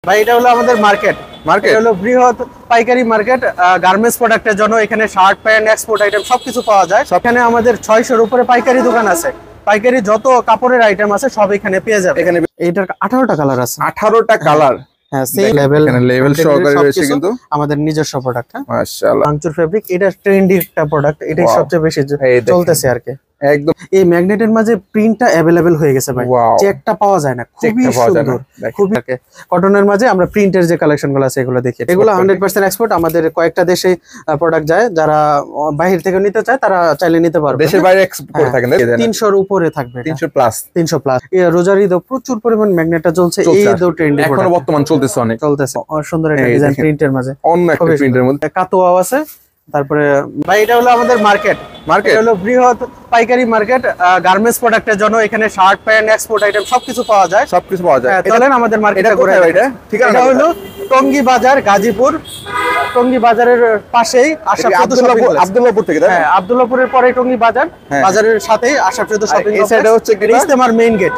ভাই এটা হলো আমাদের মার্কেট হলো বৃহৎ পাইকারি মার্কেট গার্মেন্টস প্রোডাক্টের জন্য। এখানে শার্ট প্যান্ট এক্সপোর্ট আইটেম সবকিছু পাওয়া যায়। এখানে আমাদের 600-এর উপরে পাইকারি দোকান আছে। পাইকারি যত কাপড়ের আইটেম আছে সব এখানে পেয়ে যাবে। এখানে এটার 18টা কালার আছে। 18টা কালার। হ্যাঁ, সেই লেভেল এখানে লেভেল সহকারে রয়েছে কিন্তু আমাদের নিজস্ব প্রোডাক্ট। মাশাআল্লাহ, ভাঙচুর ফেব্রিক এটা ট্রেন্ডি একটা প্রোডাক্ট। এটাই সবচেয়ে বেশি চলতেছে আর কি। একদম এই ম্যাগনেটের মাঝে প্রিন্টটা अवेलेबल হয়ে গেছে ভাই। চেকটা পাওয়া যায় না, খুবই সুন্দর। খুবই কটনের মাঝে আমরা প্রিন্টের যে কালেকশনগুলো আছে এগুলো দেখি। এগুলো 100% এক্সপোর্ট। আমাদের কয়েকটা দেশে প্রোডাক্ট যায়। যারা বাইরে থেকে নিতে চায় তারা চাইলে নিতে পারবে। দেশের বাইরে এক্সপোর্ট করে থাকেন। 300-এর উপরে থাকবে, 300 প্লাস। রোজার ঈদে প্রচুর পরিমাণ ম্যাগনেটটা চলছে। এই দো ট্রেন্ডি এখনো বর্তমান চলতেছে, অনেক চলতেছে। সুন্দর একটা ডিজাইন প্রিন্টের মাঝে, অন্য একটা প্রিন্টের মধ্যে কাতোয়াও আছে। তারপরে ভাই এটা হলো আমাদের মার্কেট হলো বৃহৎ পাইকারি মার্কেট গার্মেন্টস প্রোডাক্টের জন্য। এখানে শার্ট প্যান্ট এক্সপোর্ট আইটেম সবকিছু পাওয়া যায়। চলেন আমাদের মার্কেটে ঘুরে। এটা হলো টঙ্গী বাজার, গাজীপুর। টঙ্গী বাজারের পাশেই আব্দুল্লাহপুর থেকে। হ্যাঁ, আব্দুল্লাহপুরের পরে টঙ্গী বাজার, বাজারের সাথেই আশাফ শপিং কমপ্লেক্স। এটা হচ্ছে ইস্তেমার মেইন গেট।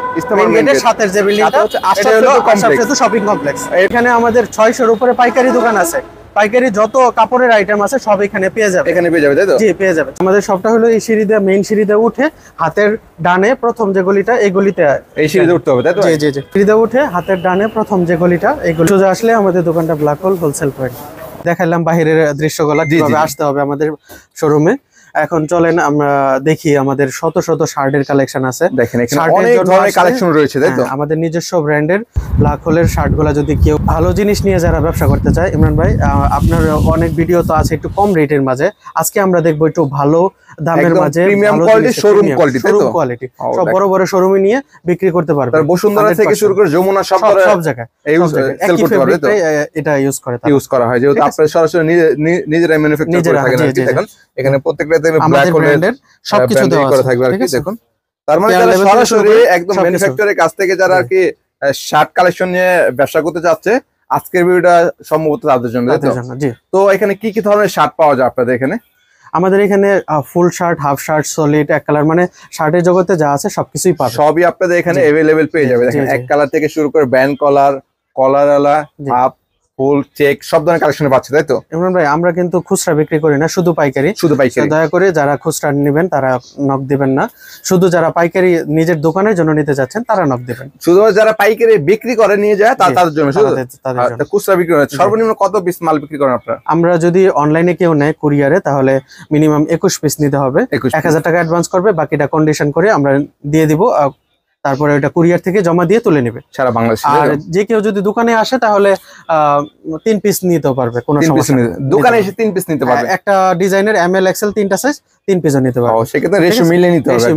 গেটের সাথে যে বিল্ডিংটা এটা হলো আশাফ শপিং কমপ্লেক্স। এখানে আমাদের 600-এর উপরে পাইকারি দোকান আছে। পাইকারি যত কাপড়ের আইটেম আছে সব এখানে পেয়ে যাবে। এখানে পেয়ে যাবে, তাই তো? জি, পেয়ে যাবে। আমাদের সবটা হলো এই সিঁড়িতে, মেইন সিঁড়িতে উঠে হাতের ডানে প্রথম যে গলিটা, এই গলিতে এই সিঁড়িতে উঠতে হবে, তাই তো? জি জি জি। সিঁড়িতে উঠে হাতের ডানে প্রথম যে গলিটা, এই গলি সোজা আসলে আমাদের দোকানটা ব্ল্যাক হোল হোলসেল পয়েন্ট। দেখাইলাম বাহিরের দৃশ্যগুলো, কিভাবে আসতে হবে আমাদের শোরুমে। এখন চলেন আমরা দেখি আমাদের শত শত শার্টের কালেকশন আছে। দেখেন এখানে অনেক ধরনের কালেকশন রয়েছে, তাই তো? আমাদের নিজস্ব ব্র্যান্ডের ব্ল্যাক হোলের শার্টগুলো যদি কেউ ভালো জিনিস নিয়ে যারা ব্যবসা করতে চায়, ইমরান ভাই আপনার অনেক ভিডিও তো আছে একটু কম রেটের মাঝে। আজকে আমরা দেখবো একটু ভালো দামের মাঝে, প্রিমিয়াম কোয়ালিটি, শোরুম কোয়ালিটি, তাই তো? কোয়ালিটি সব বড় বড় শোরুমে নিয়ে বিক্রি করতে পারবে। বসুন্ধরা থেকে শুরু করে যমুনা সব জায়গায় সেল করতে পারবে, তো? এটা ইউজ করা হয় যেহেতু আপনারা সরাসরি নিজেরাই ম্যানুফ্যাকচার করে থাকেন। দেখেন এখানে প্রত্যেকটাতে ব্ল্যাক হোলের সবকিছু দেওয়া করা থাকবে আর কি। দেখুন, তার মানে যারা সরাসরি একদম ম্যানুফ্যাকচারের কাছ থেকে যারা আর কি শার্ট কালেকশন নিয়ে ব্যবসা করতে চাচ্ছে, আজকের ভিডিওটা সম্ভবত তাদের জন্য। তো এখানে কি কি ধরনের শার্ট পাওয়া যায় আপনাদের এখানে? আমাদের এখানে full shirt, half shirt, solid, এক কালার, মানে শার্টের জগতে যা আছে সবকিছুই পাবে। সবই আপনাদের এখানে अवेलेबल পেয়ে যাবে। দেখেন এক কালার থেকে শুরু করে ব্যান্ড কলার, কলারওয়ালা, হাফ, ফুল, চেক সব ধরনের কালেকশন পাচ্ছে, তাই তো? ইমরান ভাই আমরা কিন্তু খুচরা বিক্রি করি না, শুধু পাইকারি। দয়া করে যারা খুচরা নেবেন তারা নক দিবেন না। শুধু যারা পাইকারি নিজের দোকানের জন্য নিতে যাচ্ছেন তারা নক দিবেন। শুধু যারা পাইকারি বিক্রি করে নিয়ে যায় তাদের জন্য। খুচরা বিক্রি করে সর্বনিম্ন কত পিস মাল বিক্রি করেন আপনারা? আমরা যদি অনলাইনে কেউ নেয় কুরিয়ারে, তাহলে মিনিমাম 21 পিস নিতে হবে। 1000 টাকা অ্যাডভান্স করবে, বাকিটা কন্ডিশন করে আমরা দিয়ে দিব। তারপরে ওটা কুরিয়ার থেকে জমা দিয়ে তুলে নেবে সারা বাংলাদেশে। আর যে কেউ যদি দোকানে আসে তাহলে 3 পিস নিতে পারবে, কোনো সমস্যা নেই। দোকানে এসে 3 পিস নিতে পারবে। একটা ডিজাইনের ML XL 3টা সাইজ 3 পিসও নিতে পারবে। সেক্ষেত্রে রেশিও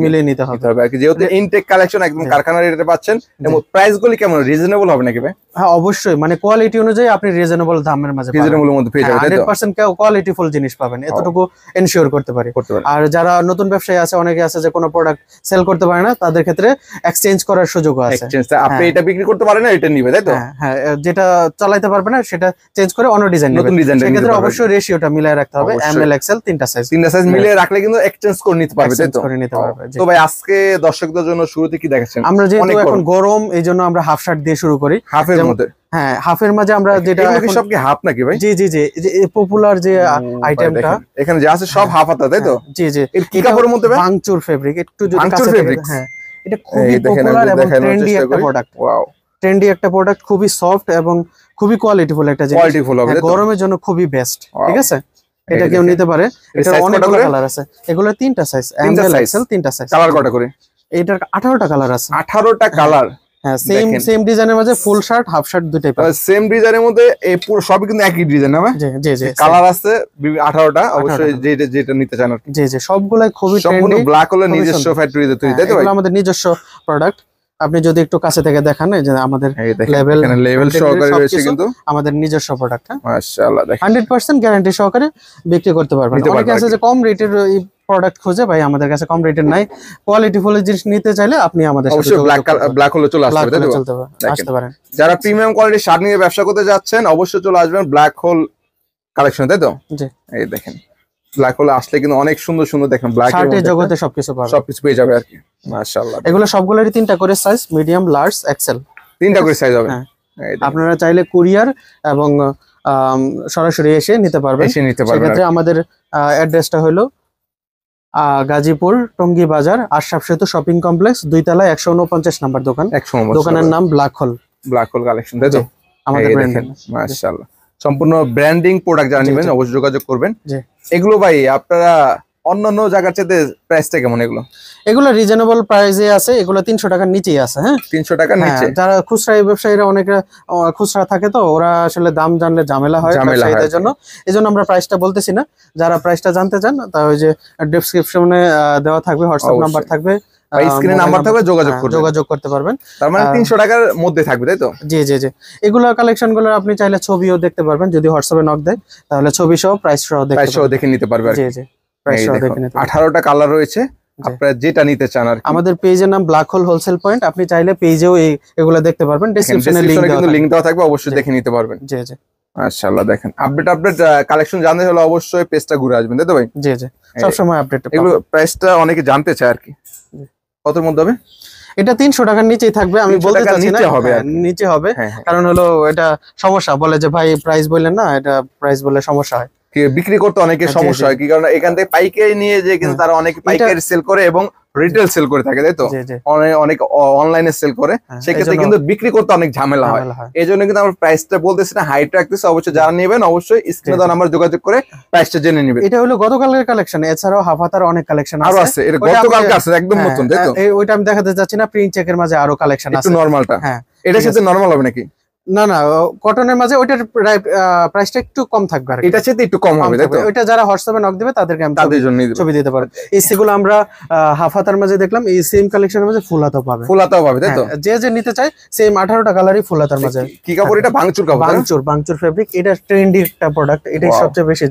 মিলিয়ে নিতে হবে আর কি। যেহেতু ইনটেক কালেকশন একদম কারখানার রেটে পাচ্ছেন, এবং প্রাইস গুলি কেমন রিজনেবল হবে নাকি ভাই? হ্যাঁ, অবশ্যই, মানে কোয়ালিটি অনুযায়ী আপনি রিজনেবল দামের মাঝে পাবেন। রিজনেবলের মধ্যে পেয়ে যাবেন, 100% কোয়ালিটিফুল জিনিস পাবেন, এতটুকু এনশিওর করতে পারি। আর যারা নতুন ব্যবসায়ী আছে, অনেকে আছে যে কোনো প্রোডাক্ট সেল করতে পারে না, তাদের ক্ষেত্রে এক্সচেঞ্জ করার সুযোগ আছে। আপনি এটা বিক্রি করতে পারেন না, এটা নিবে, তাই তো? হ্যাঁ, যেটা চালাতে পারবে না সেটা চেঞ্জ করে অন্য ডিজাইন নেবে। সেক্ষেত্রে অবশ্যই রেশিওটা মিলিয়ে রাখতে হবে। ML XL 3টা সাইজ মিলিয়ে রাখলে কিন্তু এক্সচেঞ্জ করে নিতে পারবে, তাই তো? তো ভাই আজকে দর্শকদের জন্য শুরুতে কি দেখাচ্ছেন? আমরা যেহেতু এখন গরম, এইজন্য আমরা হাফ শার্ট দিয়ে শুরু করি। হাফের মধ্যে? হ্যাঁ, হাফের মাঝে আমরা যেটা সব কি হাফ নাকি ভাই? জি জি জি, এই পপুলার যে আইটেমটা এখানে যে আছে সব হাফ হাতা, তাই তো? জি জি। কি কাপড়ের মধ্যে ভাই? ভাঙচুর ফেব্রিক। একটু যদি কাছে থেকে, হ্যাঁ, এটা খুবই পপুলার এবং ট্রেন্ডি একটা প্রোডাক্ট। ওয়াও, ট্রেন্ডি একটা প্রোডাক্ট, খুবই সফট এবং খুবই কোয়ালিটিফুল একটা জিনিস। গরমের জন্য খুবই বেস্ট, ঠিক আছে? এটা কেউ নিতে পারে। এটা অনেকগুলো কালার আছে। এগুলো 3টা সাইজ, ML XL 3টা সাইজ। কালার কয়টা করে? এটার 18টা কালার আছে। 18টা কালার? হ্যাঁ, সেম ডিজাইনের মধ্যে ফুল শার্ট, হাফ শার্ট দুটোই পাবে। সেম ডিজাইনের মধ্যে এই পুরো সবই কিন্তু একই ডিজাইন না? জি জি জি, কালার আছে 18টা। অবশ্যই যেটা নিতে চান আর কি। জি জি, সবগুলাই খুবই ট্রেন্ডি। সম্পূর্ণ ব্ল্যাক হলো নিজস্ব ফ্যাক্টরিতে তৈরি, তাই তো? এগুলো আমাদের নিজস্ব প্রোডাক্ট। আপনি যদি একটু কাছে থেকে দেখান, এই যে আমাদের লেভেল সহকারে রয়েছে কিন্তু আমাদের নিজস্ব প্রোডাক্ট। মাশাআল্লাহ, দেখেন 100% গ্যারান্টি সহকারে বিক্রি করতে পারবেন। অনেকে আছে যে কম রেটের এই প্রোডাক্ট খোঁজে, ভাই আমাদের কাছে কম রেটের নাই। কোয়ালিটি ফুল জিনিস নিতে চাইলে আপনি আমাদের সাথে অবশ্যই ব্ল্যাক হলে চলে আসতে পারেন। যারা প্রিমিয়াম কোয়ালিটির শার্ট নিয়ে ব্যবসা করতে যাচ্ছেন, অবশ্যই চলে আসবেন ব্ল্যাক হোল কালেকশন, তাই তো? জি, এই দেখেন ব্ল্যাক হোল আসলে কিন্তু অনেক সুন্দর সুন্দর, দেখেন ব্ল্যাক শার্টের জগতে সবকিছু পেয়ে যাবে আর কি। মাশাআল্লাহ, এগুলো সবগুলোরই 3টা করে সাইজ, মিডিয়াম, লার্জ, এক্সেল। 3টা করে সাইজ হবে? আপনারা চাইলে কুরিয়ার এবং সরাসরি এসে নিতে পারবেন। সেক্ষেত্রে আমাদের অ্যাড্রেসটা হলো গাজীপুর টঙ্গী বাজার আশরাফ সেতু শপিং কমপ্লেক্স 2 তলায় 149 নম্বর দোকান। দোকানের নাম ব্ল্যাক হোল কালেকশন, তাই তো? আমাদের ব্র্যান্ড। মাশাআল্লাহ, সম্পূর্ণ ব্র্যান্ডিং প্রোডাক্ট যারা নেবেন অবশ্যই যোগাযোগ করবেন। এগুলো ভাই আপনারা অন্যান্য জায়গার চাইতে প্রাইসটা কেমন? এগুলো রিজনেবল প্রাইসে আছে, এগুলো 300 টাকার নিচেই আছে। হ্যাঁ, 300 টাকার নিচে। যারা খুচরা ব্যবসায়ীরা অনেকে খুচরা থাকে তো ওরা আসলে দাম জানলে ঝামেলা হয় ব্যবসায়ীদের জন্য, এজন্য আমরা প্রাইসটা বলতেছি না। যারা প্রাইসটা জানতে চান তা ওই যে ডেসক্রিপশনে দেওয়া থাকবে, হোয়াটসঅ্যাপ নাম্বার থাকবে, স্ক্রিনে নাম্বার থাকবে, যোগাযোগ করতে পারবেন। তার মানে 300 টাকার মধ্যে থাকবে, তাই তো? জি জি জি। এগুলো কালেকশনগুলো আপনি চাইলে ছবিও দেখতে পারবেন, যদি হোয়াটসঅ্যাপে নক দেয় তাহলে ছবি সহ প্রাইস সহ দেখে নিতে পারবে। জি জি, প্রাইস সহ দেখে নিতে পারবেন। 18টা কালার রয়েছে, আপনারা যেটা নিতে চান আর আমাদের পেজের নাম ব্ল্যাক হোল হোলসেল পয়েন্ট, আপনি চাইলে পেজেও এগুলো দেখতে পারবেন, ডেসক্রিপশনে লিংক দেওয়া থাকবে, অবশ্যই দেখে নিতে পারবেন। জি জি। মাশাআল্লাহ, দেখেন আপডেট কালেকশন জানতে হলে অবশ্যই পেজটা ঘুরে আসবেন, তাই তো ভাই? জি জি, সব সময় আপডেট। এগুলো প্রাইসটা অনেকে জানতে চায় আর কি, কতর মধ্যে হবে? এটা 300 টাকার নিচেই থাকবে, আমি বলতে চাচ্ছি না নিচে হবে, কারণ হলো এটা সমস্যা, বলে যে ভাই প্রাইস বললেন না, এটা প্রাইস বললে সমস্যা হয়, বিক্রি করতে অনেকের সমস্যা হয়। কি কারণ এখান থেকে পাইকারি নিয়ে যে কিন্তু তারা অনেক পাইকারি সেল করে এবং রিটেল সেল করে থাকে, তাই তো? অনেক অনলাইনে সেল করে, সেক্ষেত্রে কিন্তু বিক্রি করতে অনেক ঝামেলা হয়। এই জন্য কিন্তু আমরা প্রাইসটা বলতেছি না, হাইট রাখতেছি। অবশ্যই যারা নেবেন অবশ্যই স্ক্রিনে দেওয়া নাম্বার যোগাযোগ করে প্রাইসটা জেনে নেবেন। এটা হলো গতকালের কালেকশন, এছাড়াও হাফাতার অনেক কালেকশন আছে। এটা গতকালকে আছে, একদম নতুন, তাই তো? ওইটা আমি দেখাতে যাচ্ছি না, প্রিন্ট চেকের মাঝে আরো কালেকশন আছে। একটু নরমালটা, হ্যাঁ, এটার সাথে নরমাল হবে নাকি? না না, কটনের মাঝে ওইটার প্রাইসটা একটু কম থাকবে, আর এটা সাথে একটু কম হবে, তাই তো? ওইটা যারা হোয়াটসঅ্যাপে নক দিবে তাদেরকে আমি ছবি দিতে পারি। এই সেগুলো আমরা হাফ হাতার মাঝে দেখলাম, এই সেম কালেকশনের মাঝে ফুল হাতাও পাবে, তাই তো? যে নিতে চায় সেম 18টা কালারই ফুল হাতার মাঝে। কি কাপড় এটা? ভাঙচুর কাপড়, ভাঙচুর ফেব্রিক। এটা ট্রেন্ডি একটা প্রোডাক্ট, এটাই সবচেয়ে বেশি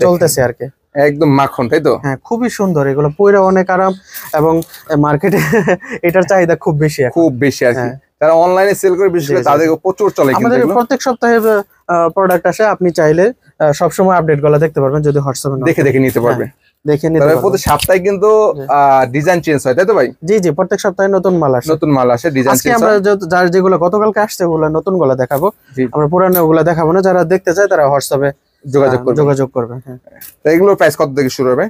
চলতেছে আর কি। একদম মাখন, তাই তো? হ্যাঁ, খুবই সুন্দর, এগুলো পরে অনেক আরাম, এবং মার্কেটে এটার চাহিদা খুব বেশি আর কি। যারা অনলাইনে সেল করে বিশেষ করে তাদের প্রচুর চলে। আমাদের প্রত্যেক সপ্তাহে প্রোডাক্ট আসে, আপনি চাইলে সব সময় আপডেট গুলো দেখতে পারবেন, যদি হোয়াটসঅ্যাপে দেখে নিতে পারবেন। দেখে নিতে পারবেন। প্রতি সপ্তাহে কিন্তু ডিজাইন চেঞ্জ হয়, তাই তো ভাই? জি জি, প্রত্যেক সপ্তাহে নতুন মাল আসে, ডিজাইন চেঞ্জ হয়। আমরা যার যেগুলো গতকালকে আসছে ওগুলো নতুন গুলো দেখাবো, আমরা পুরানো ওগুলো দেখাবো না। যারা দেখতে চায় তারা হোয়াটসঅ্যাপে যোগাযোগ করবে। হ্যাঁ, এগুলোর প্রাইস কত থেকে শুরু হবে?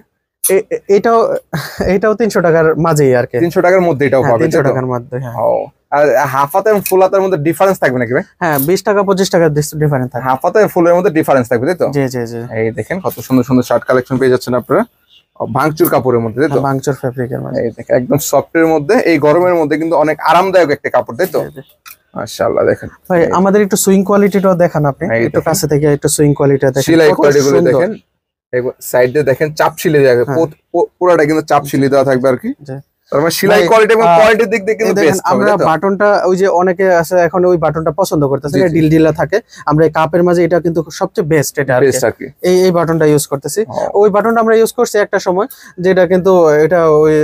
এটাও 300 টাকার মাঝেই আর কি। 300 টাকার মধ্যে এটাও পাবে, 300 টাকার মধ্যে। হ্যাঁ, আর হাফ হাতা এবং ফুল হাতার মধ্যে ডিফারেন্স থাকবে নাকি ভাই? হ্যাঁ, 20 টাকা 25 টাকা ডিফারেন্স থাকবে। হাফ হাতা এবং ফুলের মধ্যে ডিফারেন্স থাকবে, তাই তো? জি জি জি। এই দেখেন কত সুন্দর সুন্দর শার্ট কালেকশন পেয়ে যাচ্ছেন আপনারা ভাঙচুর কাপড়ের মধ্যে, তাই তো? ভাঙচুর ফেব্রিকের মধ্যে। এই দেখেন একদম সফট এর মধ্যে, এই গরমের মধ্যে কিন্তু অনেক আরামদায়ক একটা কাপড়, তাই তো? মাশাআল্লাহ, দেখেন ভাই আমাদের একটু সুইং কোয়ালিটিটাও দেখান আপনি, একটু কাছে থেকে একটু সুইং কোয়ালিটিটা দেখেন, সেলাই কোয়ালিটিগুলো দেখেন। সাইডে দেখেন চাপ সিলে দেওয়া, পুরোটা কিন্তু চাপ সিলে দেওয়া থাকবে আর কি। সেলাই কোয়ালিটি এবং কোয়ালিটির দিক দিয়ে কিন্তু বেস্ট হবে। আমরা বাটনটা, ওই যে অনেকে আছে এখন ওই বাটনটা পছন্দ করতেছে, এটা ডিলডিলা থাকে, আমরা এই কাপের মাঝে এটা কিন্তু সবচেয়ে বেস্ট, এটা আর কি। এই বাটনটা ইউজ করতেছি। ওই বাটনটা আমরা ইউজ করছি একটা সময়, যেটা কিন্তু এটা ওই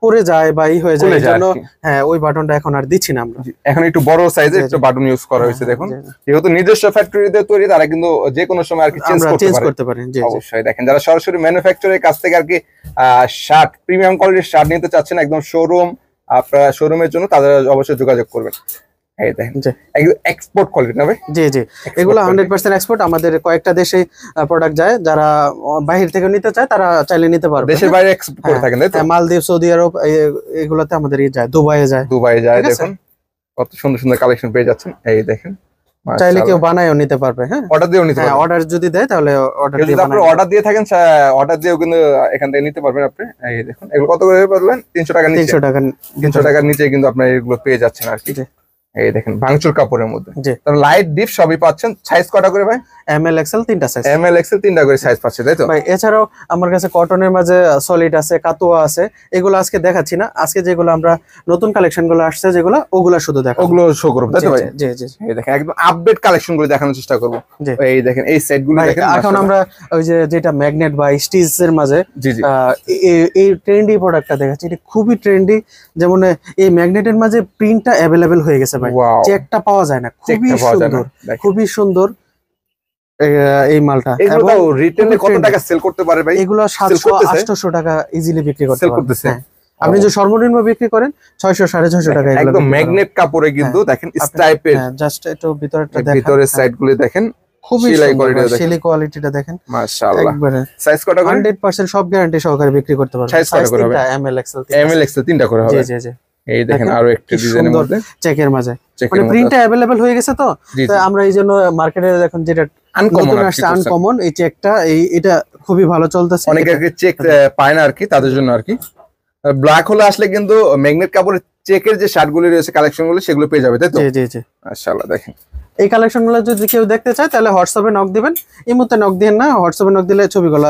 পরে যায় বা হয়ে যায়, এর জন্য হ্যাঁ ওই বাটনটা এখন আর দিচ্ছি না আমরা। এখন একটু বড় সাইজের একটা বাটন ইউজ করা হয়েছে। দেখুন, যেহেতু নিজস্ব ফ্যাক্টরিতে তৈরি, তারা কিন্তু যে কোনো সময় আর কি চেঞ্জ করতে পারে। অবশ্যই দেখেন, যারা সরাসরি ম্যানুফ্যাকচারের কাছ থেকে আর কি শার্ট, প্রিমিয়াম কোয়ালিটির শার্ট নিতে চাচ্ছেন একদম শোরুম, আপনারা শোরুমের জন্য তাদের অবশ্যই যোগাযোগ করবেন। এই দেখেন একদম এক্সপোর্ট কোয়ালিটি না ভাই? জি জি, এগুলো 100% এক্সপোর্ট। আমাদের কয়েকটা দেশে প্রোডাক্ট যায়, যারা বাইরে থেকে নিতে চায় তারা চাইলে নিতে পারবে। দেশের বাইরে এক্সপোর্ট করে থাকেন, তাই তো? মালদ্বীপ, সৌদি আরব, এগুলোতে আমাদের যায়, দুবাইয়ে যায়। দেখুন কত সুন্দর সুন্দর কালেকশন পেয়ে যাচ্ছেন। এই দেখেন, চাইলে কেউ বানায়ও নিতে পারবে। হ্যাঁ, অর্ডার দিয়েও নিতে পারবে। অর্ডার যদি দেয় তাহলে অর্ডার দিয়ে, যদি আপনি অর্ডার দিয়ে থাকেন, অর্ডার দিয়েও কিন্তু এখান থেকে নিতে পারবেন আপনি। এই দেখুন, এগুলো কত করে বললেন? 300 টাকার নিচে। 300 টাকার নিচে কিন্তু আপনারা এগুলো পেয়ে যাচ্ছেন আর কি। এই দেখেন ভাঙচুর কাপড়ের মধ্যে, লাইট ডিপ সবই পাচ্ছেন। সাইজ কটা করে ভাই? এমএল এক্সেল 3টা সাইজ। এমএল এক্সেল 3টা করে সাইজ পাচ্ছে, তাই তো ভাই? এছাড়াও আমার কাছে কটনের মাঝে সলিড আছে, কাতুয়া আছে, এগুলো আজকে দেখাচ্ছি না। আজকে যেগুলো আমরা নতুন কালেকশন গুলো আসছে যেগুলো, ওগুলো শুধু দেখাবো, ওগুলো শো করব, তাই তো ভাই? জি জি। এই দেখেন একদম আপডেট কালেকশন গুলো দেখানোর চেষ্টা করব। এই দেখেন এই সেট গুলো দেখেন। এখন আমরা ওই যে যেটা ম্যাগনেট বা স্টিচ এর মাঝে এই ট্রেন্ডি প্রোডাক্টটা দেখাচ্ছি, এটা খুবই ট্রেন্ডি। যেমন এই ম্যাগনেটের মাঝে প্রিন্টটা अवेलेबल হয়ে গেছে ভাই, চেকটা পাওয়া যায় না, খুবই সুন্দর, খুবই সুন্দর এই মালটা। এগুলো রিটেলে কত টাকা সেল করতে পারে ভাই? এগুলো 700-800 টাকা ইজিলি বিক্রি করতে পারবে। আপনি যে সর্বনিম্ন বিক্রি করেন 600 650 টাকা, একদম ম্যাগনেট কাপড়ে কিন্তু দেখেন স্টাইপের, জাস্ট একটু ভিতরটা দেখেন, ভিতরের সাইড গুলো দেখেন খুবই সুন্দর, সেলি কোয়ালিটিটা দেখেন মাশাআল্লাহ। একবারে সাইজ কত করে? 100% সব গ্যারান্টি সহকারে বিক্রি করতে পারবেন। সাইজ কত করে হবে? এমএল এক্সেল, এমএল এক্সেল তিনটা করে হবে। জি জি জি। এই দেখেন আরো একটা ডিজাইনের মধ্যে চেকের মাঝে, মানে প্রিন্টটা अवेलेबल হয়ে গেছে তো আমরা এই জন্য মার্কেটে এখন যেটা আনকমন এই চেকটা, এটা খুবই ভালো চলতেছে। অনেকে চেক পায় না আর কি, তাদের জন্য আর কি। ব্ল্যাক হলে আসলে কিন্তু ম্যাগনেট কাপড়ের চেকের যে শার্টগুলো রয়েছে, কালেকশনগুলো সেগুলো পেয়ে যাবে, তাই তো? জি জি জি মাশাআল্লাহ। দেখেন এই কালেকশনগুলো যদি কেউ দেখতে চায় তাহলে হোয়াটসঅ্যাপে নক দিবেন, এই মুহূর্তে নক দিবেন না, হোয়াটসঅ্যাপে নক দিলে ছবিগুলো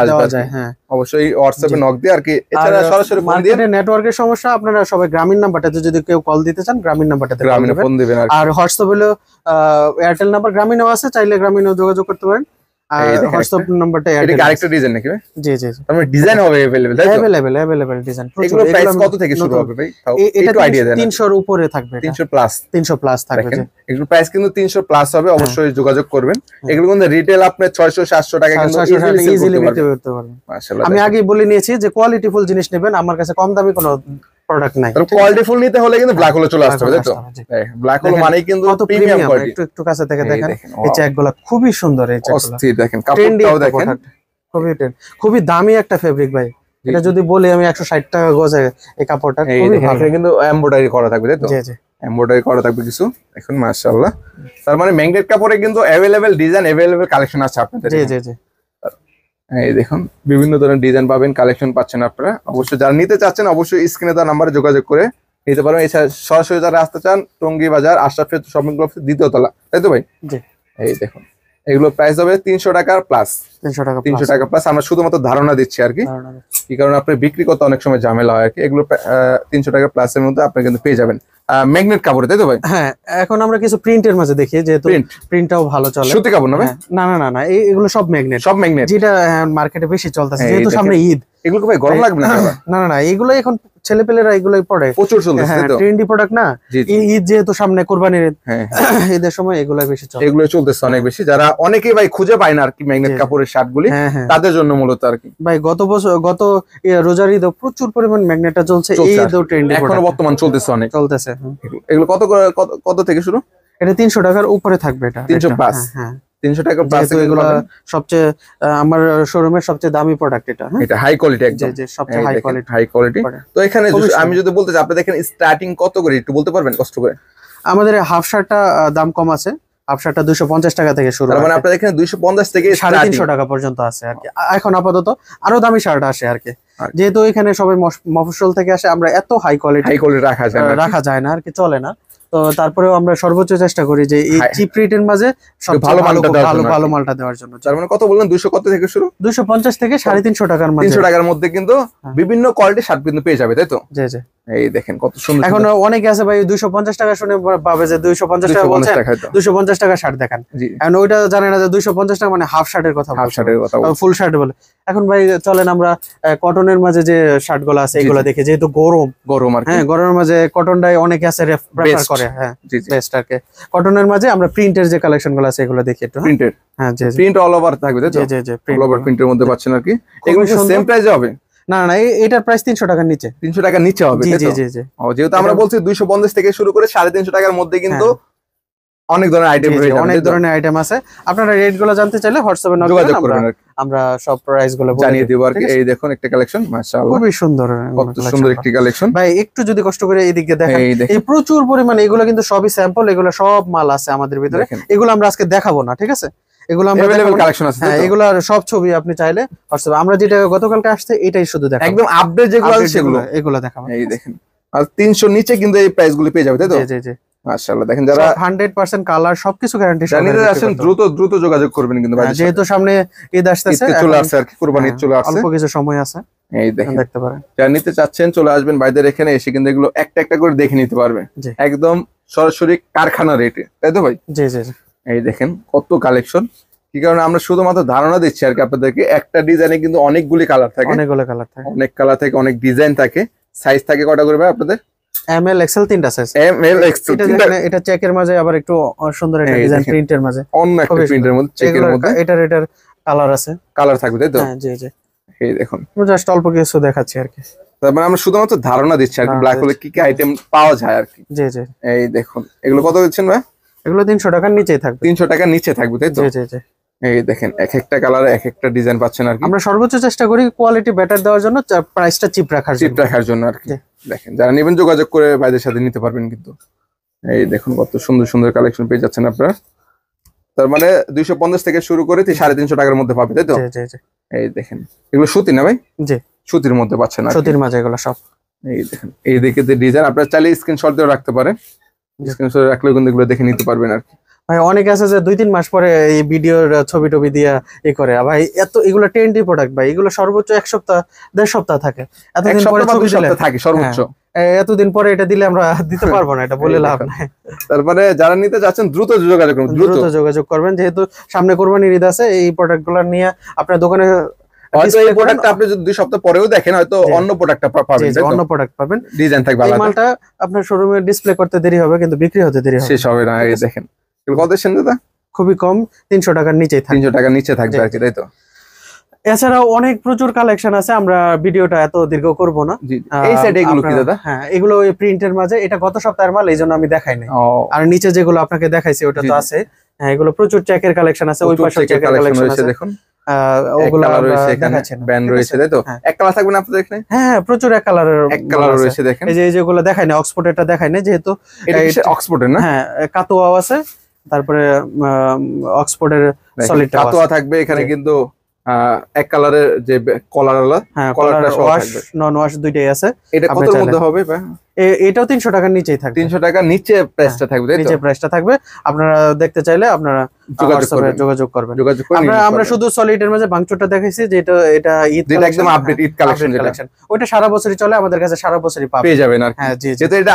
দেওয়া যায়। হ্যাঁ অবশ্যই হোয়াটসঅ্যাপে নক দিয়ে আর কি। এছাড়া সরাসরি ফোন দিয়ে, মার্কেটে নেটওয়ার্কের সমস্যা, আপনারা সবাই গ্রামীণ নাম্বারটাতে যদি কেউ কল দিতে চান গ্রামীণ নাম্বারটাতে ফোন দিবেন। আর হোয়াটসঅ্যাপ হলো এয়ারটেল নাম্বার, গ্রামীণও আছে, চাইলে গ্রামীণও যোগাযোগ করতে পারেন। আর হোয়াটসঅ্যাপ নাম্বারটা এটা কি আরেকটা ডিজাইন নাকি ভাই? জি জি জি, মানে ডিজাইন হবে अवेलेबल, তাই তো? Available design. এগুলো প্রাইস কত থেকে শুরু হবে ভাই? এটা আইডিয়া দেন। 300 এর উপরে থাকবে, 300 প্লাস, 300 প্লাস থাকবে। এগুলো প্রাইস কিন্তু 300 প্লাস হবে, অবশ্যই যোগাযোগ করবেন। এগুলো কিন্তু রিটেল আপনি 600 700 টাকা কিন্তু ইজিলি বিক্রি করতে পারবেন। মাশাআল্লাহ। আমি আগে বলে নিয়েছি যে কোয়ালিটি ফুল জিনিস নেবেন, আমার কাছে কম দামি কোনো প্রোডাক্ট নাই। আর কোয়ালিটি ফুল নিতে হলে কিন্তু ব্ল্যাক হোলে চলে আসতে হবে, তাই তো? ব্ল্যাক হোল মানেই কিন্তু প্রিমিয়াম কোয়ালিটি। একটু কাছে থেকে দেখেন এই চেকগুলো খুবই সুন্দর, এই চেকগুলো অস্থির। দেখেন কাপড়টাও দেখেন, খুবই দামি একটা ফেব্রিক ভাই। এটা যদি বলি আমি 160 টাকা গজে এই কাপড়টা, খুবই ভালো। কিন্তু এমব্রয়ডারি করা থাকবে, তাই তো? জি জি, এমব্রয়ডারি করা থাকবে কিছু। এখন মাশাআল্লাহ, তার মানে ম্যাগনেট কাপড়ে কিন্তু अवेलेबल ডিজাইন, अवेलेबल কালেকশন আছে আপনাদের। জি জি জি, এই দেখুন বিভিন্ন ধরনের ডিজাইন পাবেন, কালেকশন পাচ্ছেন আপনারা। অবশ্যই যারা নিতে চাচ্ছেন অবশ্যই স্ক্রিনে দেওয়া নাম্বারে যোগাযোগ করে নিতে পারবেন। এছাড়া সরাসরি যারা আসতে চান টঙ্গী বাজার আশরাফ শপিং কমপ্লেক্স 2য় তলা, তাই তো ভাই? জি। এই দেখুন এগুলো প্রাইস হবে 300 টাকা প্লাস, 300 টাকা প্লাস। আমরা শুধুমাত্র ধারণা দিচ্ছি আর কি, কি কারণে আপনি বিক্রি করতে অনেক সময় ঝামেলা হয় আর কি। এগুলো 300 টাকা প্লাসের মধ্যে আপনি কিন্তু পেয়ে যাবেন ম্যাগনেট কাপড়ে, তাই তো ভাই? হ্যাঁ, এখন আমরা কিছু প্রিন্টের মাঝে দেখি, যেহেতু প্রিন্টটাও ভালো চলে। সুতি কাপড় না ভাই? না না না না, এগুলো সব ম্যাগনেট, সব ম্যাগনেট, যেটা মার্কেটে বেশি চলতেছে, যেহেতু সামনে ঈদ। এগুলো ভাই গরম লাগবে না? না না না, এগুলো এখন ছেলেপেলেরা এগুলোই পড়ে, প্রচুর চলতেছে, তাই তো? ট্রেন্ডি প্রোডাক্ট না, ঈদ যেহেতু সামনে, কুরবানির ঈদের সময় এগুলাই বেশি চলে, এগুলো চলতেছে অনেক বেশি। যারা অনেকেই ভাই খুঁজে পায় না আর কি ম্যাগনেট কাপড়ের শার্টগুলি, তাদের জন্য মূলত আর কি। ভাই গত রোজার ঈদে প্রচুর পরিমাণ ম্যাগনেটটা চলছে, এই ঈদও ট্রেন্ডি এখনো বর্তমান চলতেছে, অনেক চলতেছে। এগুলো কত থেকে শুরু? এটা 300 টাকার উপরে থাকবে, এটা 300 প্লাস। হ্যাঁ 300 টাকা প্লাস। এগুলো সবচেয়ে আমার শোরুমের সবচেয়ে দামি প্রোডাক্ট এটা। এটা হাই কোয়ালিটি, একদম যে সবচেয়ে হাই কোয়ালিটি। তো এখানে আমি যদি বলতে চাই, আপনি দেখেন স্টার্টিং কত করে একটু বলতে পারবেন কষ্ট করে? আমাদের হাফ শার্টটা দাম কম আছে, হাফ শার্টটা 250 টাকা থেকে শুরু, মানে আপনাদের এখানে 250 থেকে 350 টাকা পর্যন্ত আছে আর কি। এখন আপাতত আরো দামি শার্ট আসে আর কি, যেহেতু এখানে সবাই মফস্বল থেকে আসে, আমরা এত হাই কোয়ালিটি রাখা যায় না আর কি, চলে না। তো তারপরেও আমরা সর্বোচ্চ চেষ্টা করি যে এই চিপ রেটের মাঝে ভালো মালটা দেওয়ার জন্য। তার মানে কত বললেন? 200 কত থেকে শুরু? 250 থেকে 350 টাকার মধ্যে। 300 টাকার মধ্যে কিন্তু বিভিন্ন কোয়ালিটির শার্ট কিন্তু পেয়ে যাবে, তাই তো? জি জি। এই দেখেন কত সুন্দর। এখন অনেকে আছে ভাই 250 টাকা শুনে ভাবে যে 250 টাকা বলছেন, 250 টাকা শার্ট দেখান, এখন ওইটা জানে না যে 250 টাকা মানে হাফ শার্টের কথা, ফুল শার্ট বলে। এখন ভাই চলেন আমরা কটনের মাঝে যে শার্ট গুলো আছে এগুলো দেখে, যেহেতু গরম আর হ্যাঁ, গরমের মাঝে কটনটাই অনেকে আছে প্রেফার করে। হ্যাঁ বেস্ট আর কি। কটনের মাঝে আমরা প্রিন্টের যে কালেকশন গুলো আছে এগুলো দেখি একটু। প্রিন্টেড, হ্যাঁ জি, প্রিন্ট অল ওভার থাকবে, তাই তো? জি জি, অল ওভার প্রিন্টের মধ্যে পাচ্ছেন আর কি। এগুলো সেম প্রাইসে হবে? না না, এটার প্রাইস 300 টাকার নিচে। 300 টাকার নিচে হবে? জি জি জি। যেহেতু আমরা বলছি 250 থেকে শুরু করে 350 টাকার মধ্যে কিন্তু অনেক ধরনের আইটেম রয়েছে, অনেক ধরনের আইটেম আছে। আপনারা রেট গুলো জানতে চাইলে হোয়াটসঅ্যাপে যোগাযোগ করবেন, আমরা সব প্রাইস গুলো জানিয়ে দেব আর কি। এই দেখুন একটা কালেকশন, মাশাআল্লাহ খুবই সুন্দর, কত সুন্দর একটি কালেকশন ভাই। একটু যদি কষ্ট করে এদিকে দেখেন, এই প্রচুর পরিমাণে, এগুলো কিন্তু সবই স্যাম্পল, এগুলো সব মাল আছে আমাদের ভিতরে। এগুলো আমরা আজকে দেখাবো না, ঠিক আছে? এগুলো আমরা अवेलेबल কালেকশন আছে, হ্যাঁ, এগুলোর সব ছবি আপনি চাইলে হোয়াটসঅ্যাপে, আমরা যেটা গতকালকে আসছে এটাই শুধু দেখাবো, একদম আপডেট যেগুলো আছে সেগুলো, এগুলো দেখাবো। এই দেখেন, আর 300 নিচে কিন্তু এই প্রাইস গুলো পেয়ে যাবে, তাই তো? জি জি। মাশাআল্লাহ, দেখেন যারা 100% কালার সবকিছু গ্যারান্টি জানিয়ে আসেন, দ্রুত যোগাযোগ করবেন কিন্তু ভাই, যেহেতু সামনে ঈদ আসছে, চলে আসছে আর কি, কুরবানি চলে আসছে, অল্প কিছু সময় আছে। এই দেখেন দেখতে পারেন, যারা নিতে চাচ্ছেন চলে আসবেন ভাইদের এখানে, এসে কিন্তু এগুলো একটা একটা করে দেখে নিতে পারবে, একদম সরাসরি কারখানা রেটে, তাই তো ভাই? জি জি। এই দেখেন কত কালেকশন, কি কারণে আমরা শুধুমাত্র ধারণা দিচ্ছি আর কি আপনাদেরকে। একটা ডিজাইনে কিন্তু অনেকগুলি কালার থাকে, অনেক কালার থাকে, অনেক ডিজাইন থাকে। সাইজ থাকে কয়টা করে ভাই আপনাদের? এমএল এক্সেল, তিনটা সাইজ। এমএল এক্সেল, এটা চেকের মাঝে আবার একটু সুন্দর একটা ডিজাইন, প্রিন্টের মাঝে অন্য একটা প্রিন্টের মধ্যে, চেকের মধ্যে এটার কালার আছে, কালার থাকবে, তাই তো? হ্যাঁ জি জি। এই দেখুন জাস্ট অল্প কিছু দেখাচ্ছি আর কি। তার মানে আমরা শুধুমাত্র ধারণা দিচ্ছি আর কি ব্ল্যাক হোলে কি কি আইটেম পাওয়া যায় আর কি। জি জি। এই দেখুন এগুলো কত দিচ্ছেন ভাই? এগুলো 300 টাকার নিচেই থাকবে। 300 টাকার নিচে থাকবে তাই তো? জি জি জি। এই দেখেন এক একটা কালারে এক একটা ডিজাইন পাচ্ছেন আর কি। আমরা সর্বোচ্চ চেষ্টা করি কোয়ালিটি বেটার দেওয়ার জন্য, প্রাইসটা চিপ রাখার জন্য আর কি। দেখেন যারা নেবেন যোগাযোগ করে ভাইদের সাথে নিতে পারবেন কিন্তু। এই দেখুন কত সুন্দর সুন্দর কালেকশন পেয়ে যাচ্ছেন আপনারা। তার মানে 250 থেকে শুরু করে 350 টাকার মধ্যে পাবে তাই তো? জি জি জি। এই দেখেন এগুলো সুতি না ভাই? জি সুতির মধ্যে পাচ্ছেন আর সুতির মাঝে এগুলো সব। এই দেখেন এই দেখে যে ডিজাইন আপনারা চাইলে স্ক্রিনশট দিয়ে রাখতে পারেন, স্ক্রিনশট রাখলে কিন্তু এগুলো দেখে নিতে পারবেন আর কি। ভাই অনেকে আছে যে 2-3 মাস পরে এই ভিডিওর ছবি টবি দিয়া করে, ভাই এত এগুলো ট্রেন্ডি প্রোডাক্ট ভাই, এগুলো সর্বোচ্চ 1 সপ্তাহ 1.5 সপ্তাহ থাকে, এতদিন পরে ছবি দিলে থাকে সর্বোচ্চ। এতদিন পরে এটা দিলে আমরা দিতে পারবো না, এটা বলে লাভ নাই। তারপরে যারা নিতে যাচ্ছেন দ্রুত যোগাযোগ করুন, দ্রুত যোগাযোগ করবেন, যেহেতু সামনে কোরবানির ঈদ আছে। এই প্রোডাক্টগুলো নিয়ে আপনার দোকানে হয়তো এই প্রোডাক্টটা আপনি যদি 2 সপ্তাহ পরেও দেখেন হয়তো অন্য প্রোডাক্টটা পাবেন, অন্য প্রোডাক্ট পাবেন, ডিজাইন থাকবে আলাদা। এই মালটা আপনার শোরুমে ডিসপ্লে করতে দেরি হবে কিন্তু বিক্রি হতে দেরি হবে, শেষ হবে না। এই দেখেন এগুলো কত দিচ্ছেন দাদা? খুবই কম, 300 টাকার নিচেই থাকবে। 300 টাকার নিচে থাকবে আর কি তাই তো? এছাড়াও অনেক প্রচুর কালেকশন আছে, আমরা ভিডিওটা এত দীর্ঘ করব না। এই সাইডে এগুলো কি দাদা? হ্যাঁ এগুলো ওই প্রিন্টের মাঝে, এটা গত সপ্তাহের মাল, এইজন্য আমি দেখাই নাই। আর নিচে যেগুলো আপনাকে দেখাইছি ওটা তো আছে। হ্যাঁ এগুলো প্রচুর চেকের কালেকশন আছে, ওই পাশে চেকের কালেকশন আছে দেখুন। ওগুলো রয়েছে এখানে, ব্যান্ড রয়েছে তাই তো? এক কালার থাকবে না আপনাদের এখানে? হ্যাঁ প্রচুর এক কালারের রয়েছে দেখেন। এই যে যেগুলো দেখাই না, অক্সফোর্ডেরটা দেখাই না যেহেতু এটা অক্সফোর্ডের না। হ্যাঁ কাতোয়াও আছে, তারপরে অক্সফোর্ডের সলিড কাতোয়া থাকবে এখানে কিন্তু এক কালারের যে কলার ওয়ালা, হ্যাঁ কলার ওয়াশ নন ওয়াশ দুইটাই আছে। এটা কতর মধ্যে হবে ভাই? এটাও 300 টাকার নিচেই থাকবে। 300 টাকার নিচে প্রাইসটা থাকবে তাই তো? নিচে প্রাইসটা থাকবে। আপনারা দেখতে চাইলে আপনারা যোগাযোগ করবেন। আমরা শুধু সলিডের মাঝে ভাঙচুরটা দেখাইছি যে এটা ঈদ একদম আপডেট ঈদ কালেকশন ওটা সারা বছরই চলে, আমাদের কাছে সারা বছরই পেয়ে যাবেন আর হ্যাঁ জি যেটা এটা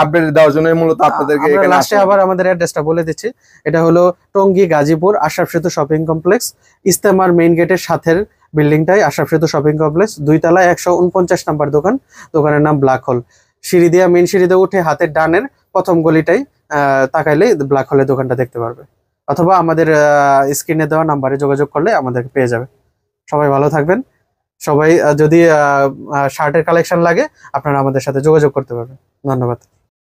আপডেট দেওয়ার জন্য মূলত আপনাদেরকে এখানে লাস্টে আবার আমাদের অ্যাড্রেসটা বলে দিচ্ছি। এটা হলো টঙ্গী গাজীপুর আশরাফ সেতু শপিং কমপ্লেক্স, ইস্তেমার মেইন গেটের সাথের বিল্ডিংটাই আশরাফ সেতু শপিং কমপ্লেক্স, 2 তলায় 149 নাম্বার দোকান। দোকানের নাম ব্ল্যাক হোল। সিঁড়ি দিয়া মেইন সিঁড়িতে উঠে হাতের ডানের প্রথম গলিটাই তাকাইলে ব্ল্যাক হোলের দোকানটা দেখতে পারবে, অথবা আমাদের স্ক্রিনে দেওয়া নাম্বারে যোগাযোগ করলে আমাদেরকে পেয়ে যাবে। সবাই ভালো থাকবেন। সবাই যদি শার্টের কালেকশন লাগে আপনারা আমাদের সাথে যোগাযোগ করতে পারবেন। ধন্যবাদ।